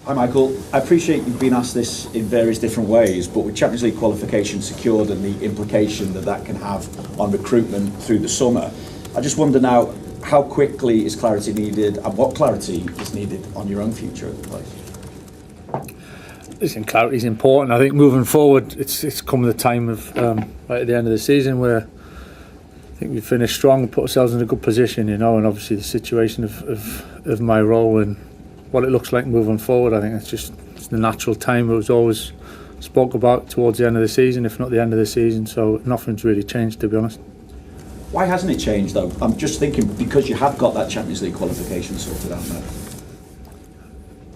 Hi Michael, I appreciate you've been asked this in various different ways, but with Champions League qualification secured and the implication that that can have on recruitment through the summer, I just wonder now, how quickly is clarity needed and what clarity is needed on your own future at the place? Listen, clarity is important. I think moving forward, it's come the time of right at the end of the season where I think we finished strong and put ourselves in a good position, and obviously the situation of my role and what it looks like moving forward, I think it's the natural time. It was always spoke about towards the end of the season, if not the end of the season, so nothing's really changed, to be honest. Why hasn't it changed though? I'm just thinking because you have got that Champions League qualification sorted out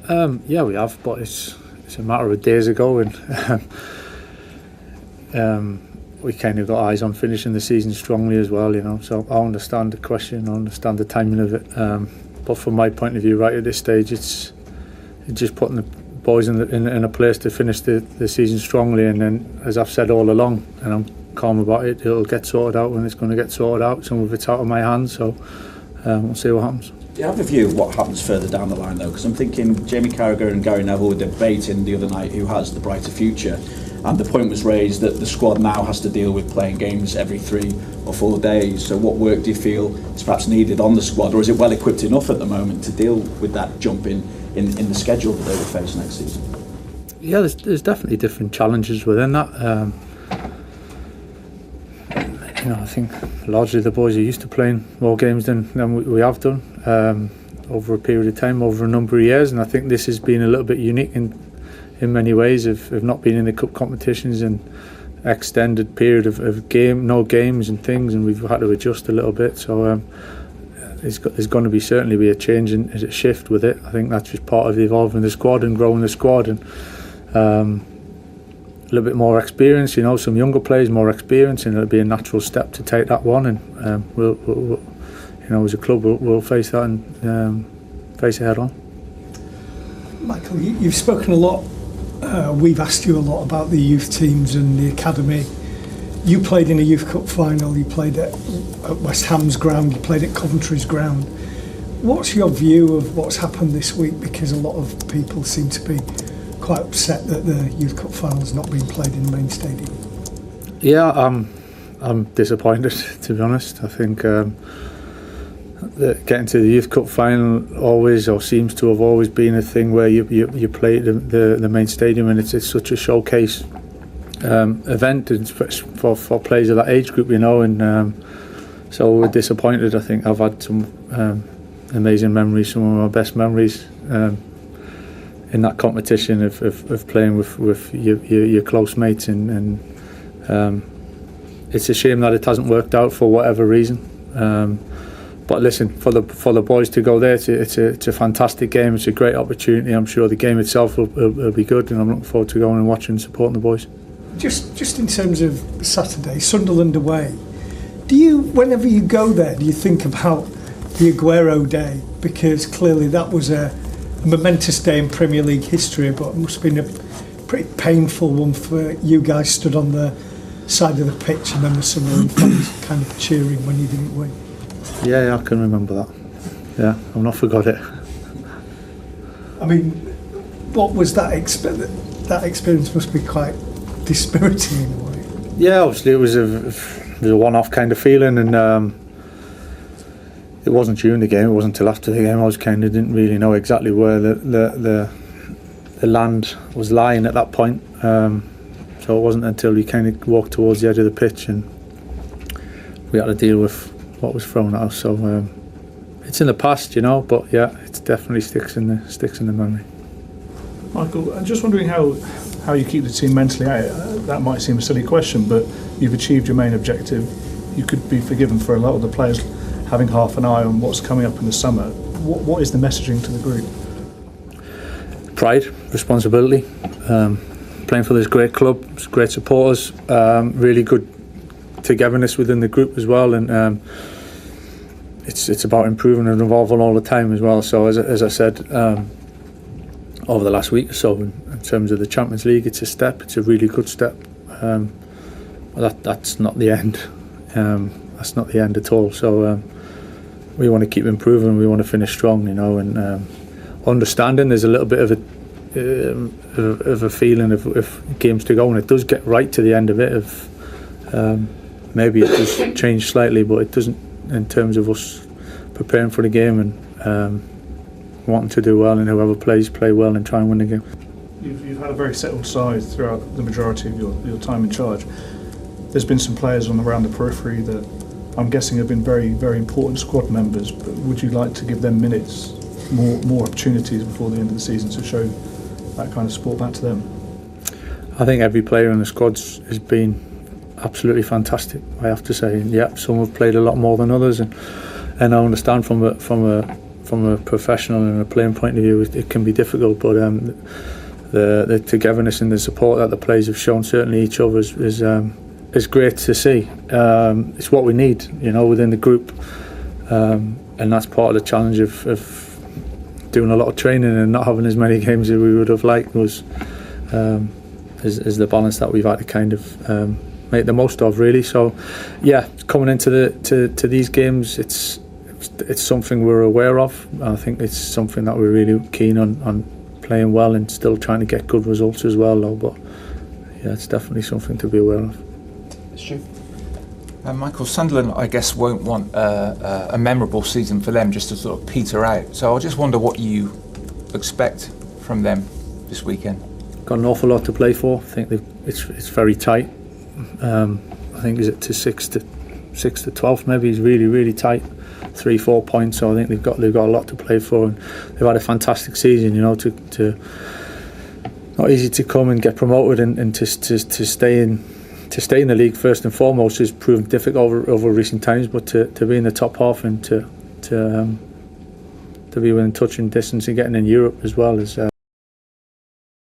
now. Yeah, we have, but it's a matter of days ago, and we kind of got eyes on finishing the season strongly as well, so I understand the question, I understand the timing of it, but from my point of view right at this stage it's just putting the boys in a place to finish the season strongly, and then, as I've said all along, and I'm calm about it, it'll get sorted out when it's going to get sorted out. Some of it's out of my hands, so we'll see what happens. Do you have a view of what happens further down the line though? Because I'm thinking Jamie Carrick and Gary Neville were debating the other night who has the brighter future, and the point was raised that the squad now has to deal with playing games every 3 or 4 days. So what work do you feel is perhaps needed on the squad, or is it well equipped enough at the moment to deal with that jump in the schedule that they will face next season? Yeah, there's definitely different challenges within that. I think largely the boys are used to playing more games than we have done over a period of time, over a number of years, and I think this has been a little bit unique in many ways of not being in the cup competitions and extended period of no games and things, and we've had to adjust a little bit. So there's going to certainly be a change and a shift with it. I think that's just part of evolving the squad and growing the squad, and a little bit more experience, some younger players, more experience, and it'll be a natural step to take that one, and we'll as a club we'll face that and face it head on. Michael, you've spoken a lot, we've asked you a lot about the youth teams and the academy. You played in a Youth Cup final, you played at West Ham's ground, you played at Coventry's ground. What's your view of what's happened this week? Because a lot of people seem to be quite upset that the Youth Cup final's not being played in the main stadium. Yeah, I'm disappointed, to be honest. I think getting to the Youth Cup final always, or seems to have always been, a thing where you play the main stadium, and it's such a showcase event for players of that age group, and so we're disappointed. I think I've had some amazing memories, some of my best memories in that competition of playing with your close mates, and it's a shame that it hasn't worked out for whatever reason. But listen, for the boys to go there, it's a fantastic game. It's a great opportunity. I'm sure the game itself will be good, and I'm looking forward to going and watching and supporting the boys. Just in terms of Saturday, Sunderland away, do you, whenever you go there, do you think about the Aguero day? Because clearly that was a momentous day in Premier League history, but it must have been a pretty painful one for you guys stood on the side of the pitch and then the Sunderland fans kind of cheering when you didn't win. Yeah, I can remember that. Yeah, I've not forgot it. I mean, what was that experience? That experience must be quite dispiriting in a way. Yeah, obviously it was a one-off kind of feeling, and it wasn't during the game. It wasn't until after the game. I was didn't really know exactly where the land was lying at that point. So it wasn't until we kind of walked towards the edge of the pitch and we had to deal with what was thrown at us. So it's in the past, but yeah, it definitely sticks in the memory. Michael, I'm just wondering how you keep the team mentally out. That might seem a silly question, but you've achieved your main objective. You could be forgiven for a lot of the players having half an eye on what's coming up in the summer. What is the messaging to the group? Pride, responsibility, playing for this great club, great supporters, really good togetherness within the group as well, and it's about improving and evolving all the time as well. So as I said, over the last week or so, in terms of the Champions League, it's a step. It's a really good step. That's not the end. That's not the end at all. So we want to keep improving. We want to finish strong, and understanding there's a little bit of of a feeling of games to go, and it does get right to the end of it. Maybe it does change slightly, but it doesn't in terms of us preparing for the game and wanting to do well, and whoever plays play well and try and win the game. You've had a very settled side throughout the majority of your time in charge. There's been some players around the periphery that I'm guessing have been very, very important squad members, but would you like to give them minutes, more opportunities before the end of the season to show that kind of support back to them? I think every player in the squad's has been absolutely fantastic, I have to say. And yeah, some have played a lot more than others, and I understand from a professional and a playing point of view it can be difficult, but the togetherness and the support that the players have shown, certainly each other, is great to see. It's what we need, within the group, and that's part of the challenge of doing a lot of training and not having as many games as we would have liked is the balance that we've had to kind of make the most of, really. So yeah, coming into to these games, it's something we're aware of. I think it's something that we're really keen on playing well and still trying to get good results as well, though. But yeah, it's definitely something to be aware of. Stu? Michael, Sunderland, I guess, won't want a memorable season for them just to sort of peter out. So I just wonder what you expect from them this weekend. Got an awful lot to play for. I think it's very tight. I think is it to 6 to 12th maybe. It's really, really tight. 3-4 points. So I think they've got a lot to play for, and they've had a fantastic season. To not easy to come and get promoted and to stay in. To stay in the league first and foremost has proven difficult over recent times, but to be in the top half and to be within touching distance and getting in Europe as well is